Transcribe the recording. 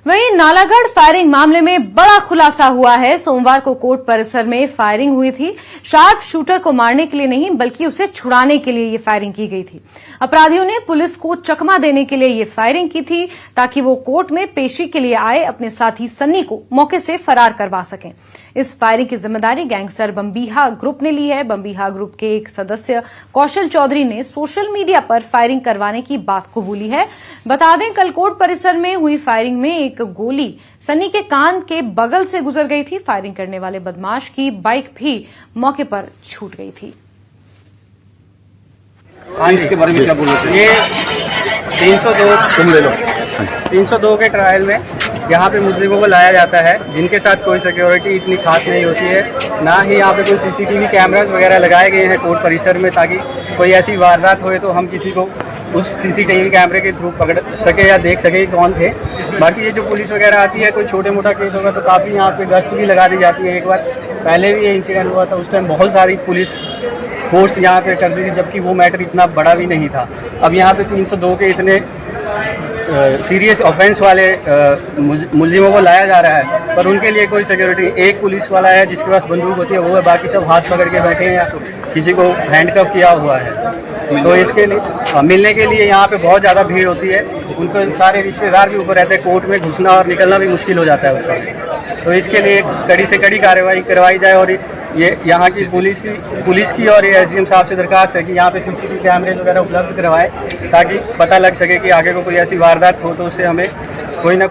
वहीं नालागढ़ फायरिंग मामले में बड़ा खुलासा हुआ है। सोमवार को कोर्ट परिसर में फायरिंग हुई थी। शार्प शूटर को मारने के लिए नहीं बल्कि उसे छुड़ाने के लिए ये फायरिंग की गई थी। अपराधियों ने पुलिस को चकमा देने के लिए ये फायरिंग की थी ताकि वो कोर्ट में पेशी के लिए आए अपने साथी सन्नी को मौके से फरार करवा सकें। इस फायरिंग की जिम्मेदारी गैंगस्टर बम्बीहा ग्रुप ने ली है। बम्बीहा ग्रुप के एक सदस्य कौशल चौधरी ने सोशल मीडिया पर फायरिंग करवाने की बात कबूली है। बता दें, कल कोर्ट परिसर में हुई फायरिंग में एक गोली सन्नी के कान के बगल से गुजर गई थी। फायरिंग करने वाले बदमाश की बाइक भी मौके पर छूट गई थी। इसके बारे में क्या बोलना चाहिए? ये 302 के ट्रायल में यहाँ पे मुजरिमों को लाया जाता है जिनके साथ कोई सिक्योरिटी इतनी खास नहीं होती है, ना ही यहाँ पे कोई सीसीटीवी कैमरास वगैरह लगाए गए हैं कोर्ट परिसर में, ताकि कोई ऐसी वारदात होए तो हम किसी को उस सीसीटीवी कैमरे के थ्रू पकड़ सके या देख सके कौन थे। बाकी ये जो पुलिस वगैरह आती है, कोई छोटे मोटा केस होगा तो काफ़ी यहाँ पे गश्त भी लगा दी जाती है। एक बार पहले भी ये इंसिडेंट हुआ था, उस टाइम बहुत सारी पुलिस फोर्स यहाँ पे कर दी थी, जबकि वो मैटर इतना बड़ा भी नहीं था। अब यहाँ पे 302 के इतने सीरियस ऑफेंस वाले मुलजिमों को लाया जा रहा है, पर उनके लिए कोई सिक्योरिटी। एक पुलिस वाला है जिसके पास बंदूक होती है, वो है, बाकी सब हाथ पकड़ के बैठे हैं या किसी को हैंडकफ किया हुआ है। तो इसके लिए मिलने के लिए यहाँ पे बहुत ज़्यादा भीड़ होती है। उनको सारे रिश्तेदार भी ऊपर रहते हैं, कोर्ट में घुसना और निकलना भी मुश्किल हो जाता है उस वक्त। तो इसके लिए कड़ी से कड़ी कार्रवाई करवाई जाए और ये यहाँ की पुलिस की और ये एसडीएम साहब से दरखास्त है कि यहाँ पे सीसीटीवी कैमरे वगैरह उपलब्ध करवाएं ताकि पता लग सके कि आगे को कोई ऐसी वारदात हो तो उससे हमें कोई ना